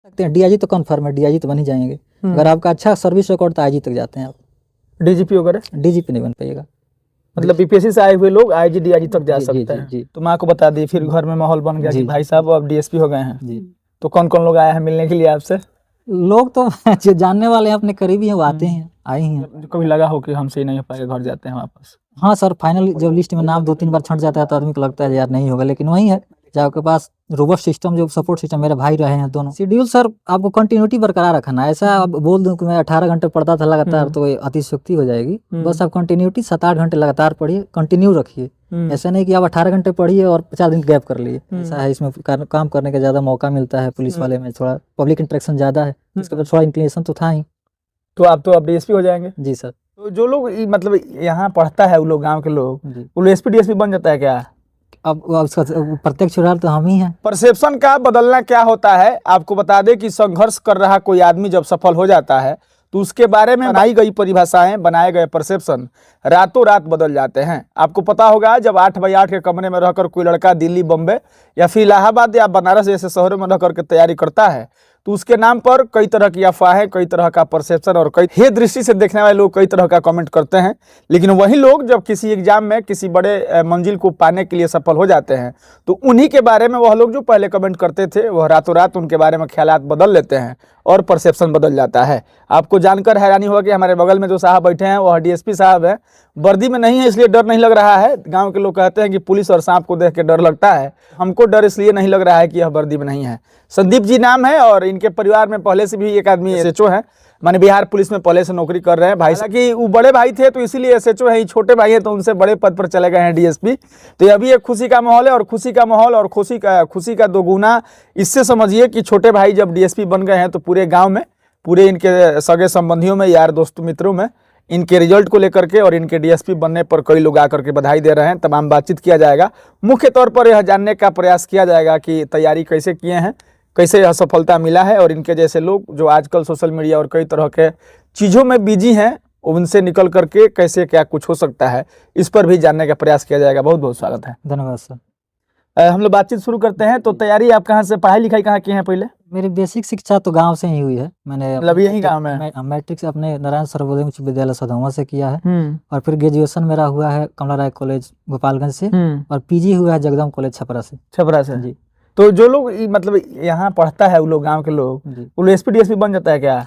सकते हैं। डीआईजी तो कन्फर्म है, डीआईजी तो बन ही जाएंगे। अगर आपका अच्छा सर्विस रिकॉर्ड तो आईजी तक जाते हैं आप। डीजीपी वगैरह डीजीपी नहीं बन पाएगा। मतलब बीपीएससी से आए हुए लोग आईजी डीआईजी तक जा जी, सकते जी, हैं। जी। तो मैं आपको बता दी, फिर घर में माहौल बन गया कि जी। भाई साहब अब डीएसपी हो गए हैं। जी। तो कौन कौन लोग आए हैं मिलने के लिए आपसे? लोग तो जो जानने वाले हैं, अपने करीबी हैं, वो आते हैं, आए ही हैं। कभी लगा हो कि हमसे ही नहीं हो पाएगा, घर जाते हैं वापस? हाँ सर, फाइनल जब लिस्ट में नाम 2-3 बार छंट जाता है तो आदमी को लगता है यार नहीं होगा, लेकिन वही है जब आपके पास रोबोट सिस्टम, जो सपोर्ट सिस्टम, मेरे भाई रहे हैं दोनों। शेड्यूल सर आपको कंटिन्यूटी बरकरार रखना है। ऐसा अब बोल दूं कि मैं 18 घंटे पढ़ता था लगातार तो ये अतिशयोक्ति हो जाएगी। बस आप कंटिन्यूटी 7-8 घंटे लगातार पढ़िए, कंटिन्यू रखिए। ऐसा नहीं कि आप 18 घंटे पढ़िए और 50 दिन गैप कर लिए। ऐसा है, इसमें काम करने का ज्यादा मौका मिलता है। पुलिस वाले में थोड़ा पब्लिक इंटरेक्शन ज्यादा है, इसके बाद थोड़ा इंक्लिनेशन तो था ही। तो आप तो अब डीएसपी हो जाएंगे? जी सर। तो जो लोग मतलब यहाँ पढ़ता है, वो लोग गाँव के लोग, वो एसपी डीएसपी बन जाता है क्या? अब उसका प्रत्यक्ष चुनाव तो हम ही हैं। परसेप्शन का बदलना क्या होता है आपको बता दें कि संघर्ष कर रहा कोई आदमी जब सफल हो जाता है तो उसके बारे में बनाई गई परिभाषाएं, बनाए गए परसेप्शन रातों रात बदल जाते हैं। आपको पता होगा जब 8x8 के कमरे में रहकर कोई लड़का दिल्ली, बम्बे या फिर इलाहाबाद या बनारस जैसे शहरों में रहकर के तैयारी करता है तो उसके नाम पर कई तरह की अफवाहें, कई तरह का परसेप्शन और कई हे दृष्टि से देखने वाले लोग कई तरह का कमेंट करते हैं। लेकिन वही लोग जब किसी एग्जाम में किसी बड़े मंजिल को पाने के लिए सफल हो जाते हैं तो उन्हीं के बारे में वह लोग जो पहले कमेंट करते थे वह रातों रात उनके बारे में ख्यालात बदल लेते हैं और परसेप्शन बदल जाता है। आपको जानकर हैरानी होगा कि हमारे बगल में जो साहब बैठे हैं वह डीएसपी साहब हैं। वर्दी में नहीं है इसलिए डर नहीं लग रहा है। गांव के लोग कहते हैं कि पुलिस और सांप को देख के डर लगता है, हमको डर इसलिए नहीं लग रहा है कि यह वर्दी में नहीं है। संदीप जी नाम है और इनके परिवार में पहले से भी एक आदमी एसएचओ है, माने बिहार पुलिस में पहले से नौकरी कर रहे हैं। भाई हालांकि वो बड़े भाई थे तो इसीलिए एसएचओ है, छोटे भाई है तो उनसे बड़े पद पर चले गए हैं डीएसपी। तो ये अभी एक खुशी का माहौल है और खुशी का माहौल और खुशी का दोगुना इससे समझिए कि छोटे भाई जब डीएसपी बन गए हैं तो पूरे गाँव में, पूरे इनके सगे संबंधियों में, यार दोस्तों मित्रों में इनके रिजल्ट को लेकर के और इनके डीएसपी बनने पर कई लोग आकर के बधाई दे रहे हैं। तमाम बातचीत किया जाएगा। मुख्य तौर पर यह जानने का प्रयास किया जाएगा कि तैयारी कैसे किए हैं, कैसे यह सफलता मिला है और इनके जैसे लोग जो आजकल सोशल मीडिया और कई तरह के चीज़ों में बिजी हैं उनसे निकल करके कैसे क्या कुछ हो सकता है, इस पर भी जानने का प्रयास किया जाएगा। बहुत बहुत स्वागत है। धन्यवाद सर। हम लोग बातचीत शुरू करते हैं। तो तैयारी आप कहाँ से, पढ़ाई लिखाई कहाँ की है? पहले मेरी बेसिक शिक्षा तो गांव से ही हुई है। मैंने मतलब यही गाँव में मैट्रिक से अपने नारायण सर्वोदय उच्च विद्यालय सधौवा से किया है और फिर ग्रेजुएशन मेरा हुआ है कमला राय कॉलेज गोपालगंज से और पीजी हुआ है जगदम कॉलेज छपरा से। छपरा से जी। तो जो लोग मतलब यहाँ पढ़ता है वो लोग गाँव के लोग, वो एसपी डीएसपी बन जाता है क्या?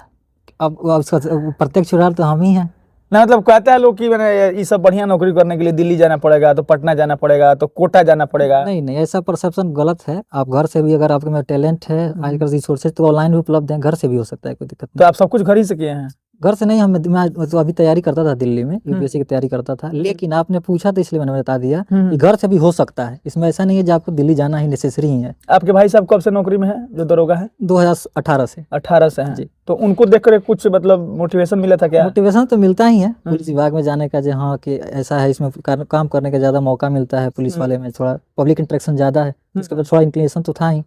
अब उसका प्रत्यक्ष चुनाव तो हम ही हैं ना। मतलब कहता है लोग कि मैंने ये सब बढ़िया नौकरी करने के लिए दिल्ली जाना पड़ेगा, तो पटना जाना पड़ेगा, तो कोटा जाना पड़ेगा। नहीं नहीं, ऐसा परसेप्शन गलत है। आप घर से भी, अगर आपके में टैलेंट है, आजकल रिसोर्सेज तो ऑनलाइन भी उपलब्ध हैं, घर से भी हो सकता है, कोई दिक्कत नहीं। तो आप सब कुछ घर ही से किए हैं? घर से नहीं, मैं तो अभी तैयारी करता था दिल्ली में, यूपीएससी की तैयारी करता था, लेकिन आपने पूछा तो इसलिए मैंने बता दिया कि घर से भी हो सकता है। इसमें ऐसा नहीं है कि आपको दिल्ली जाना ही नेसेसरी ही है। आपके भाई साहब कब से नौकरी में है जो दरोगा है? 2018 से। 18 से हैं। तो उनको देखकर कुछ मतलब मोटिवेशन मिला था क्या? मोटिवेशन तो मिलता ही है पुलिस विभाग में जाने का, जो हाँ कि ऐसा है, इसमें काम करने का ज्यादा मौका मिलता है। पुलिस वाले में थोड़ा पब्लिक इंटरेक्शन ज्यादा है, इसके बाद थोड़ा इंक्लिनेशन तो था ही।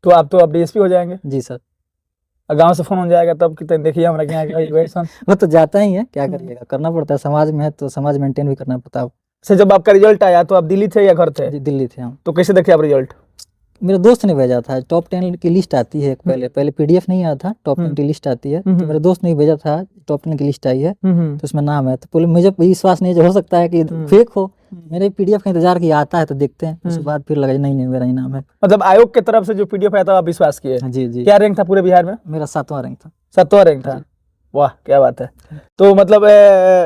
तो आप तो अब डीएसपी हो जाएंगे? जी सर। गांव से फोन हो जाएगा तब कितने देखिए हमारे यहाँ वो तो जाता ही है, क्या करिएगा, करना पड़ता है। समाज में है तो समाज मेंटेन भी करना पड़ता है। से जब आपका रिजल्ट आया तो आप दिल्ली थे या घर थे? दिल्ली थे हम। तो कैसे देखे आप रिजल्ट? मेरे दोस्त ने भेजा था। टॉप 10 की लिस्ट आती है, पहले पीडीएफ नहीं आया था, टॉप 10 की लिस्ट आती है, तो मेरे दोस्त ने भेजा था, टॉप 10 की लिस्ट आई है तो उसमें नाम है। तो मुझे विश्वास नहीं, जो हो सकता है कि फेक हो। मेरे पीडीएफ का इंतजार किया, आता है तो देखते हैं, उसके बाद फिर लगा नहीं मेरा ही नाम है। मतलब आयोग की तरफ से जो पीडीएफ आया था आप विश्वास किए? जी जी। क्या रैंक था पूरे बिहार में? मेरा 7वां रैंक था। 7वां रैंक था? वाह क्या बात है। तो मतलब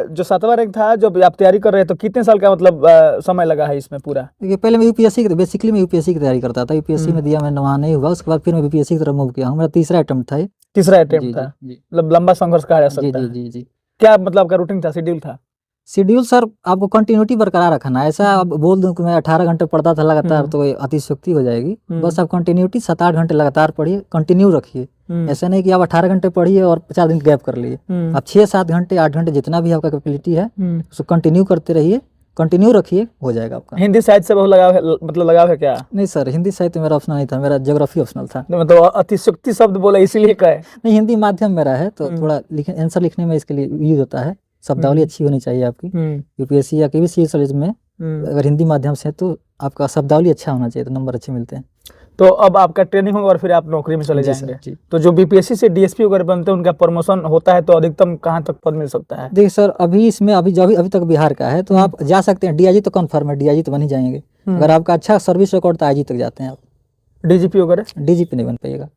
जो 7वां रैंक था, जब आप तैयारी कर रहे थे तो कितने साल का मतलब समय लगा है इसमें पूरा? देखिए, पहले मैं यूपीएससी की, बेसिकली मैं यूपीएससी की तैयारी करता था। यूपीएससी में दिया, मैंने वहाँ नहीं हुआ, उसके बाद फिर मैं बीपीएससी की तरफ मूव किया हूँ। मेरा तीसरा अटेम्प्ट था। तीसरा अटेम्प्ट था? मतलब लंबा संघर्ष कहा जा सकता है। जी जी। क्या मतलब आपका रूटीन था, शेड्यूल था? शेड्यूल सर आपको कंटिन्यूटी बरकरार रखना है। ऐसा अब बोल दूं कि मैं 18 घंटे पढ़ता था लगातार तो ये अतिशयोक्ति हो जाएगी। बस आप कंटिन्यूटी 7-8 घंटे लगातार पढ़िए, कंटिन्यू रखिए। ऐसा नहीं कि आप 18 घंटे पढ़िए और 50 दिन गैप कर लिए। आप 6-7 घंटे, 8 घंटे, जितना भी आपका कैपेबिलिटी है उसको कंटिन्यू करते रहिए, कंटिन्यू रखिए, हो जाएगा आपका। हिंदी साहित्य से बहुत लगाव है, मतलब लगाव है क्या? नहीं सर, हिंदी साहित्य मेरा ऑप्शनल नहीं था, मेरा ज्योग्राफी ऑप्शनल था। मतलब अतिशयोक्ति शब्द बोला इसीलिए कहे? नहीं, हिंदी माध्यम मेरा है तो थोड़ा आंसर लिखने में इसके लिए यूज होता है। शब्दावली अच्छी होनी चाहिए आपकी। यूपीएससी या किसी सीरीज में अगर हिंदी माध्यम से है तो आपका शब्दावली अच्छा होना चाहिए, तो नंबर अच्छे मिलते हैं। तो अब आपका ट्रेनिंग होगा और फिर आप नौकरी में चले जी सर, जाएंगे। जी। तो जो बीपीएससी से डीएसपी वगैरह बनते हैं उनका प्रमोशन होता है तो अधिकतम कहाँ तक पद मिल सकता है? देखिए सर, अभी इसमें अभी तक बिहार का है तो आप जा सकते हैं। डीआईजी तो कन्फर्म है, डीआईजी तो बन ही जाएंगे। अगर आपका अच्छा सर्विस रिकॉर्ड तो आईजी तक जाते हैं आप, डीजीपी वगैरह? डीजीपी नहीं बन पाइएगा।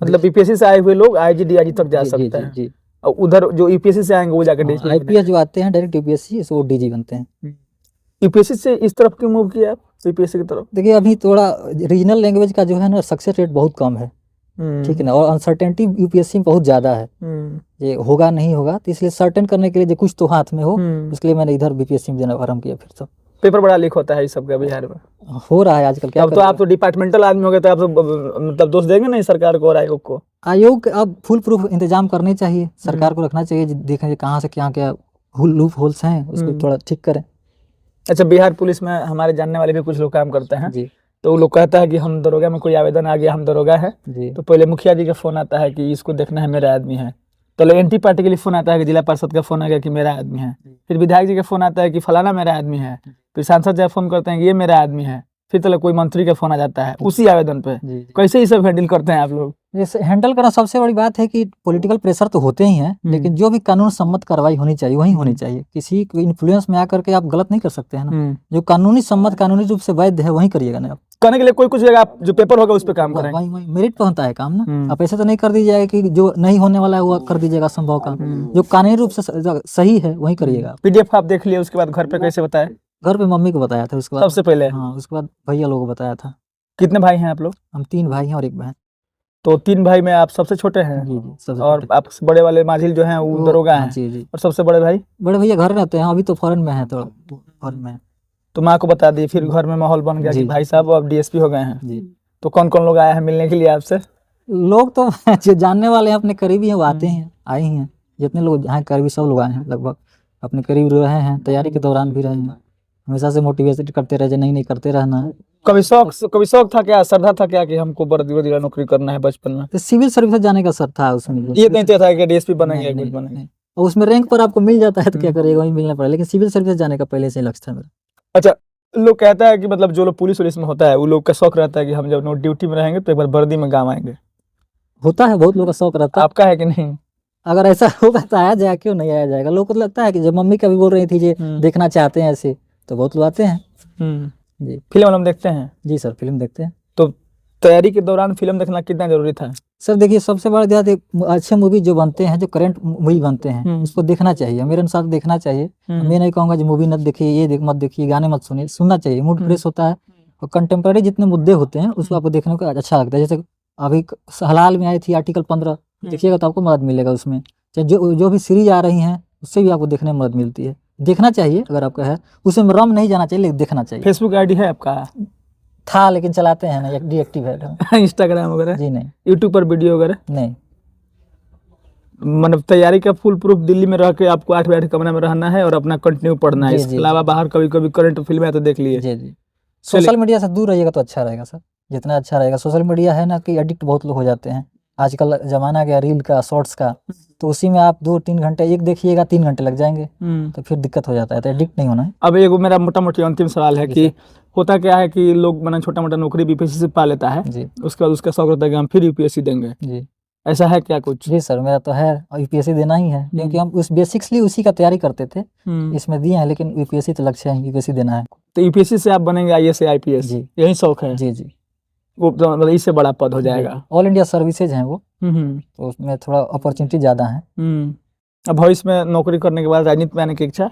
मतलब बीपीएससी से आए हुए लोग आईजी डीआईजी तक जा जी जी सकते जी हैं, जी। और उधर जो यूपीएससी से आएंगे वो जाकर डीजीपी। आईपीएस जो आते हैं डायरेक्ट यूपीएससी वो डीजी बनते हैं। यूपीएससी से इस तरफ क्यों मूव किया आप बीपीएससी की तरफ? देखिए अभी थोड़ा रीजनल लैंग्वेज का जो है ना सक्सेस रेट बहुत कम है, ठीक है ना, और अनसर्टेनिटी यूपीएससी में बहुत ज़्यादा है। ये होगा नहीं होगा, तो इसलिए सर्टेन करने के लिए जो कुछ तो हाथ में हो, उसके लिए मैंने इधर बीपीएससी में देना आरम्भ किया। फिर तो पेपर बड़ा लीक होता है इस सब का बिहार में, हो रहा है आजकल। क्या अब तो आप तो डिपार्टमेंटल आदमी हो गए तो आप तो मतलब दोष देंगे नहीं सरकार को और आयोग को? आयोग अब फुल प्रूफ इंतजाम करने चाहिए, सरकार को रखना चाहिए, देखें कहाँ से क्या क्या लूप होल्स हैं उसको थोड़ा ठीक करें। अच्छा, बिहार पुलिस में हमारे जानने वाले भी कुछ लोग काम करते हैं जी तो वो लोग कहता है कि हम दरोगा में कोई आवेदन आ गया, हम दरोगा है, जी तो पहले मुखिया जी का फोन आता है कि इसको देखना है मेरा आदमी है, तो एंटी पार्टी के लिए फोन आता है कि जिला पार्षद का फोन आ गया कि मेरा आदमी है, फिर विधायक जी का फोन आता है कि फलाना मेरा आदमी है, फिर सांसद जी फोन करते हैं कि ये मेरा आदमी है, फिर तो कोई मंत्री का फोन आ जाता है उसी आवेदन पे। जी। कैसे ये सब हैंडल करते हैं आप लोग? जैसे हैंडल करना सबसे बड़ी बात है कि पॉलिटिकल प्रेशर तो होते ही हैं, लेकिन जो भी कानून सम्मत कार्रवाई होनी चाहिए वही होनी चाहिए। किसी को इन्फ्लुएंस में आकर के आप गलत नहीं कर सकते हैं ना। जो कानूनी सम्मत, कानूनी रूप से वैध है वही करिएगा ना आप। करने के लिए कोई कुछ जगह आप जो पेपर होगा उस पर काम करें, वही मेरिट पर होता है काम ना। आप ऐसे तो नहीं कर दीजिएगा कि जो नहीं होने वाला है वो कर दीजिएगा संभव काम। जो कानूनी रूप से सही है वही करिएगा। पीडीएफ आप देख लिए, उसके बाद घर पे कैसे बताया? घर पे मम्मी को बताया था, उसके बाद सबसे पहले? हाँ, उसके बाद भैया लोगों को बताया था। कितने भाई हैं आप लोग? हम 3 भाई हैं और 1 बहन। तो 3 भाई में आप सबसे छोटे हैं? जी जी, सबसे और छोटे। आप बड़े वाले माझिल जो हैं वो दरोगा हैं? जी जी। और सबसे बड़े भाई? बड़े भैया घर रहते हैं, अभी तो फॉरेन में है, तो फॉरेन में है। तो माँ को बता दी, फिर घर में माहौल बन गया कि भाई साहब अब डीएसपी हो गए हैं। जी। तो कौन कौन लोग आए हैं मिलने के लिए आपसे? लोग तो जो जानने वाले हैं अपने करीबी हैं वो आते हैं, आए ही हैं। जितने लोग यहाँ करीबी सब लोग आए हैं लगभग, अपने करीब रहे हैं, तैयारी के दौरान भी रहे हैं। हमेशा से मोटिवेट करते रहे, नहीं करते रहना है। कभी शौक था क्या, श्रद्धा था क्या कि हमको वर्दी नौकरी करना है बचपन में? तो सिविल सर्विस जाने का सर था उसमें। ये नहीं था कि डीएसपी बनेंगे, कुछ नहीं, बनेंगे? नहीं। और उसमें रैंक पर आपको मिल जाता है तो क्या करिएगा, वही मिलना पड़ेगा। लेकिन सिविल सर्विस जाने का पहले से लक्ष्य था मेरा। अच्छा, लोग कहता है कि मतलब जो लोग पुलिस वुलिस में होता है वो लोग का शौक रहता है कि हम जब ड्यूटी में रहेंगे तो एक बार वर्दी में काम आएंगे। होता है, बहुत लोगों का शौक रहता है। आपका है कि नहीं? अगर ऐसा होगा तो आया जाएगा, क्यों नहीं आया जाएगा। लोगों को लगता है कि जब मम्मी कभी बोल रही थी जे देखना चाहते हैं ऐसे, तो बहुत लोग आते हैं। जी। फिल्म देखते हैं? जी सर, फिल्म देखते हैं। तो तैयारी के दौरान फिल्म देखना कितना जरूरी था? सर देखिए, सबसे बड़ा बात अच्छे मूवी जो बनते हैं, जो करंट मूवी बनते हैं उसको देखना चाहिए, मेरे अनुसार देखना चाहिए। मैं नहीं कहूँगा जो मूवी मत देखिए, ये मत देखिए, गाने मत सुनिए, सुनना चाहिए, मूड फ्रेश होता है। और कंटेम्प्रेरी जितने मुद्दे होते हैं उसको आपको देखने को अच्छा लगता है। जैसे अभी हाल में आई थी आर्टिकल 15, देखिएगा तो आपको मदद मिलेगा उसमें। चाहे जो भी सीरीज आ रही हैं उससे भी आपको देखने में मदद मिलती है। देखना चाहिए, अगर आपका है उसमें रम नहीं जाना चाहिए, लेकिन देखना चाहिए। फेसबुक आईडी है आपका? था, लेकिन चलाते हैं ना, डीएक्टिव है। इंस्टाग्राम वगैरह? जी नहीं। यूट्यूब पर वीडियो वगैरह? नहीं। मतलब तैयारी का फुल प्रूफ दिल्ली में रह के आपको 8 बजे कमरे में रहना है और अपना कंटिन्यू पढ़ना है, इसके अलावा बाहर कभी कभी करंट फिल्म है तो देख लिए। जी जी। सोशल मीडिया से दूर रहिएगा तो अच्छा रहेगा सर, जितना अच्छा रहेगा। सोशल मीडिया है ना कि एडिक्ट बहुत लोग हो जाते हैं। आजकल जमाना गया रील का, शॉर्ट्स का, तो उसी में आप 2-3 घंटे एक देखिएगा, 3 घंटे लग जाएंगे, तो फिर दिक्कत हो जाता है। तो एडिक्ट नहीं होना है। अब एक मेरा मोटा मोटी अंतिम सवाल है कि होता क्या है कि लोग मैंने छोटा मोटा नौकरी बीपीएससी से पा लेता है जी, उसके बाद उसका शौक रहता है कि हम फिर यूपीएससी देंगे जी, ऐसा है क्या कुछ? जी सर, मेरा तो है, यूपीएससी देना ही है, क्योंकि हम उस बेसिक्सली उसी का तैयारी करते थे, इसमें दिए हैं, लेकिन यूपीएससी तो लक्ष्य है, यूपीएससी देना है। तो यूपीएससी से आप बनेंगे आईएएस या आईपीएस? जी, यही शौक है? जी जी। वो मतलब इससे बड़ा पद हो जाएगा। ऑल इंडिया सर्विसेज हैं वो, तो उसमें थोड़ा अपॉर्चुनिटी ज़्यादा है। अब भविष्य में नौकरी करने के बाद राजनीति में आने की इच्छा?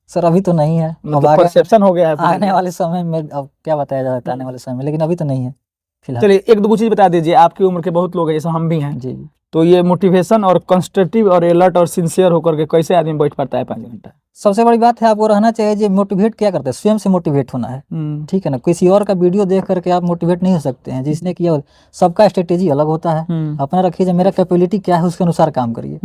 सर अभी तो नहीं है, अब परसेप्शन हो गया है आने वाले समय में, अब क्या बताया जा सकता है आने वाले समय में, लेकिन अभी तो नहीं है फिलहाल। चलिए एक दो चीज बता दीजिए, आपकी उम्र के बहुत लोग हैं जैसे हम भी हैं जी, तो ये मोटिवेशन और कंस्ट्रक्टिव और अलर्ट और सिंसियर होकर के कैसे आदमी बैठ पाता है 5 घंटा? सबसे बड़ी बात है आपको रहना चाहिए, जो मोटिवेट क्या करते हैं, स्वयं से मोटिवेट होना है, ठीक है ना। किसी और का वीडियो देख करके आप मोटिवेट नहीं हो सकते हैं, जिसने किया। सबका स्ट्रेटेजी अलग होता है, अपना रखिए, जब मेरा कैपेबिलिटी क्या है उसके अनुसार काम करिए,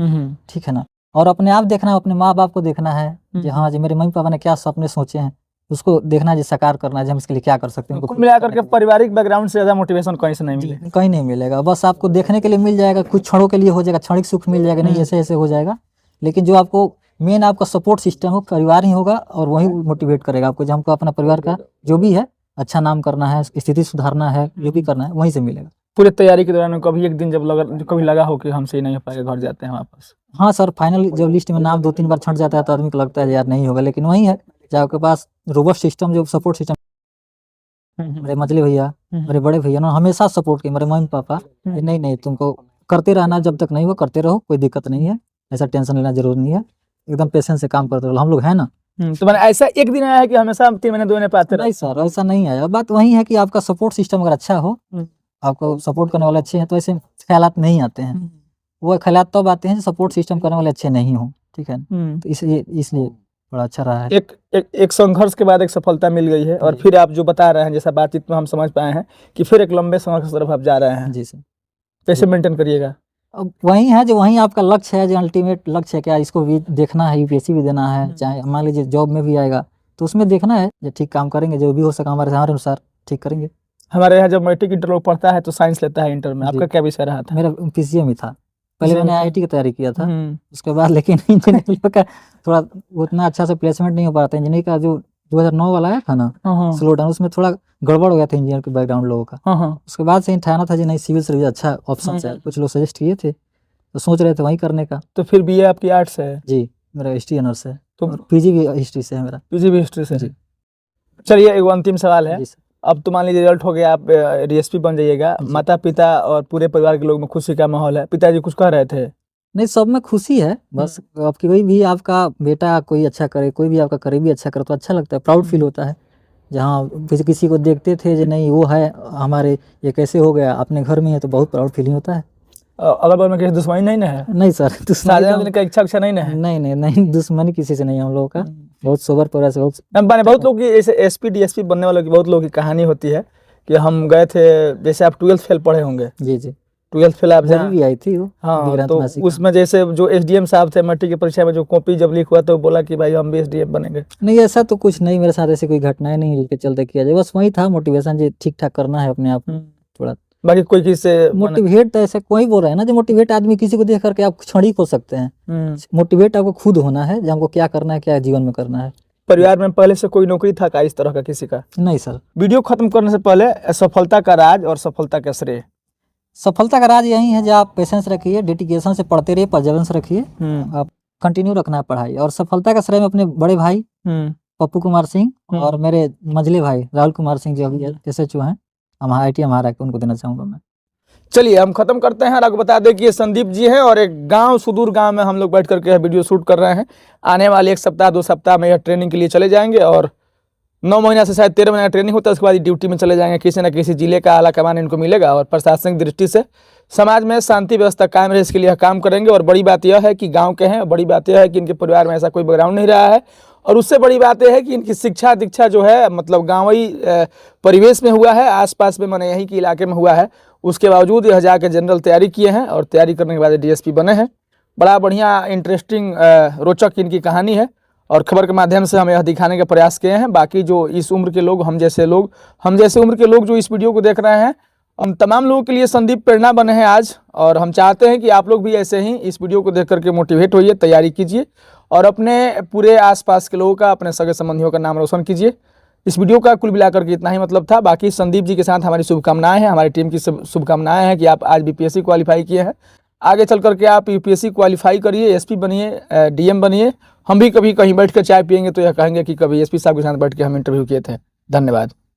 ठीक है ना। और अपने आप देखना है, अपने माँ बाप को देखना है कि हाँ जी मेरे मम्मी पापा ने क्या सपने सोचे हैं, उसको देखना है, साकार करना है, हम इसके लिए क्या कर सकते हैं। कुल मिलाकर के पारिवारिक बैकग्राउंड से ज्यादा मोटिवेशन कहीं से नहीं मिलेगा? कहीं नहीं मिलेगा, बस आपको देखने के लिए मिल जाएगा, कुछ क्षणों के लिए हो जाएगा, क्षणिक सुख मिल जाएगा, नहीं ऐसे ऐसे हो जाएगा। लेकिन जो आपको मेन आपका सपोर्ट सिस्टम हो, परिवार ही होगा, और वही मोटिवेट करेगा आपको, जो हमको अपना परिवार का जो भी है अच्छा नाम करना है, स्थिति सुधारना है, जो भी करना है वहीं से मिलेगा। पूरे तैयारी के दौरान कभी एक दिन कभी लगा हो कि हमसे ही नहीं हो पाएगा, घर जाते हैं वापस? हाँ सर, फाइनल जब लिस्ट में नाम 2-3 बार छँट जाता है तो आदमी को लगता है यार नहीं होगा, लेकिन वही है जब आपके पास रोबस्ट सिस्टम, जो सपोर्ट सिस्टम, मेरे मझले भैया, मेरे बड़े भैया ना हमेशा सपोर्ट किए, मेरे मम्मी पापा, कि नहीं नहीं तुमको करते रहना, जब तक नहीं हो करते रहो, कोई दिक्कत नहीं है, ऐसा टेंशन लेना जरूरी नहीं है, एकदम पेशेंस से काम करते रहो, हम लोग हैं ना। तो मैंने ऐसा एक दिन आया है कि हमेशा 3 महीने 2 महीने पाते रहे? नहीं सर, ऐसा नहीं आया। बात वही है कि आपका सपोर्ट सिस्टम अगर अच्छा हो, आपको सपोर्ट करने वाले अच्छे हैं, तो ऐसे ख्यालात नहीं आते हैं। वो ख्यालात तब आते हैं सपोर्ट सिस्टम करने वाले अच्छे नहीं हो, ठीक है ना? तो इसलिए बड़ा अच्छा रहा है। एक संघर्ष के बाद एक सफलता मिल गई है, और जी। फिर आप जो बता रहे हैं, जैसा बातचीत में हम समझ पाए हैं कि फिर एक लंबे संघर्ष की तरफ आप जा रहे हैं। जी सर। कैसे मेंटेन करिएगा? अब वही है जो वही आपका लक्ष्य है, जो अल्टीमेट लक्ष्य है, क्या इसको भी देखना है, यूपीएससी भी देना है, चाहे मान लीजिए जॉब में भी आएगा, तो उसमें देखना है जो ठीक काम करेंगे, जो भी हो सका हमारे अनुसार ठीक करेंगे। हमारे यहाँ जब मैट्रिक इंटर लोग पढ़ता है तो साइंस लेता है इंटर में, जी। आपका क्या विषय रहा था? मेरा पीसीएम ही था। पहले PCM मैंने था। आईआईटी की तैयारी किया था, हम्म, उसके बाद लेकिन इंजीनियरिंग का थोड़ा उतना अच्छा से प्लेसमेंट नहीं हो पा रहा था। इंजीनियरिंग का जो 2009 वाला आया था ना हाँ स्लो डाउन, उसमें थोड़ा गड़बड़ हो गया था इंजीनियर के बैकग्राउंड लोगों का। हाँ हाँ। उसके बाद से ठाना था जी नहीं, सिविल सर्विस अच्छा ऑप्शन है, कुछ लोग सजेस्ट किए थे, तो सोच रहे थे वही करने का। तो फिर बीए आपकी आर्ट्स है? जी, मेरा हिस्ट्री ऑनर्स है, तो और पीजी भी हिस्ट्री से है मेरा। पीजी भी हिस्ट्री से? जी। चलिए, एक अंतिम सवाल है। जी सर। अब तो मान लीजिए रिजल्ट हो गया, आप डीएसपी बन जाइएगा, जी। माता पिता और पूरे परिवार के लोग में खुशी का माहौल है। पिताजी कुछ कह रहे थे? नहीं, सब में खुशी है, बस अब कोई भी आपका बेटा कोई अच्छा करे, कोई भी आपका करीबी अच्छा करे तो अच्छा लगता है, प्राउड फील होता है। जहाँ किसी को देखते थे जो नहीं वो है हमारे, ये कैसे हो गया, अपने घर में है, तो बहुत प्राउड फीलिंग होता है। अगल बगल में किसी दुश्मनी नहीं ना है? नहीं सर, दुश्मनी साझा करने का इच्छा नहीं ना है? नहीं, दुश्मनी किसी से नहीं है हम लोगों का, बहुत सोबर परिवार से, बहुत लोग की ऐसे एसपी डीएसपी बनने वालों की बहुत लोगों की कहानी होती है कि हम गए थे, जैसे आप 12th फेल पढ़े होंगे, जी जी, 12th फेल आप मेरी भी आई थी वो हाँ, दिग्रांत तो मासी का। उसमें जैसे जो एसडीएम साहब थे, मैट्रिक की परीक्षा में जो कॉपी जब लीक हुआ तो बोला कि भाई हम भी एसडीएम बनेंगे। नहीं, ऐसा तो कुछ नहीं, मेरे साथ ऐसी कोई घटनाएं नहीं है जिसके चलते किया जाए, बस वही था मोटिवेशन, जो ठीक ठाक करना है अपने आप थोड़ा। बाकी कोई किसी से मोटिवेट तो ऐसे कोई बोल रहा है ना, जो मोटिवेट आदमी किसी को देख करके आप क्षणिक हो सकते हैं। मोटिवेट आपको खुद होना है, जो हमको क्या करना है, क्या जीवन में करना है। परिवार में पहले से कोई नौकरी था का इस तरह का किसी का? नहीं सर। वीडियो खत्म करने से पहले सफलता का राज और सफलता का श्रेय। सफलता का राज यही है, जो आप पेशेंस रखिए, डेडिकेशन से पढ़ते रहिए, परसेवरेंस रखिए, आप कंटिन्यू रखना है पढ़ाई। और सफलता का श्रेय में अपने बड़े भाई पप्पू कुमार सिंह और मेरे मझले भाई राहुल कुमार सिंह, जो अभी SHO हैं IIT हमारा, उनको देना चाहूँगा मैं। चलिए हम खत्म करते हैं, और आपको बता दें कि ये संदीप जी हैं, और एक गांव, सुदूर गांव में हम लोग बैठ करके वीडियो शूट कर रहे हैं। आने वाले 1 सप्ताह 2 सप्ताह में यह ट्रेनिंग के लिए चले जाएंगे, और 9 महीना से शायद 13 महीना ट्रेनिंग होता है, उसके बाद ड्यूटी में चले जाएंगे। किसी न किसी जिले का आला कमान इनको मिलेगा, और प्रशासनिक दृष्टि से समाज में शांति व्यवस्था कायम रहे, इसके लिए काम करेंगे। और बड़ी बात यह है कि गाँव के हैं, बड़ी बात यह है कि इनके परिवार में ऐसा कोई बैकग्राउंड नहीं रहा है, और उससे बड़ी बात यह है कि इनकी शिक्षा दीक्षा जो है मतलब गाँवी परिवेश में हुआ है, आसपास में मैंने यहीं के इलाके में हुआ है। उसके बावजूद यह जाके जनरल तैयारी किए हैं, और तैयारी करने के बाद डीएसपी बने हैं। बड़ा बढ़िया इंटरेस्टिंग रोचक इनकी कहानी है, और खबर के माध्यम से हम यह दिखाने का प्रयास किए हैं। बाकी जो इस उम्र के लोग, हम जैसे उम्र के लोग जो इस वीडियो को देख रहे हैं, हम तमाम लोगों के लिए संदीप प्रेरणा बने हैं आज, और हम चाहते हैं कि आप लोग भी ऐसे ही इस वीडियो को देख करके मोटिवेट होइए, तैयारी कीजिए, और अपने पूरे आसपास के लोगों का, अपने सगे संबंधियों का नाम रोशन कीजिए। इस वीडियो का कुल मिलाकर के इतना ही मतलब था। बाकी संदीप जी के साथ हमारी शुभकामनाएं हैं, हमारी टीम की शुभकामनाएं हैं कि आप आज बीपीएससी क्वालिफाई किए हैं। आगे चल करके आप यूपीएससी क्वालिफाई करिए, एसपी बनिए, डीएम बनिए। हम भी कभी कहीं बैठ कर चाय पियेंगे तो यह कहेंगे कि कभी एसपी साहब के साथ बैठ के हम इंटरव्यू किए थे। धन्यवाद।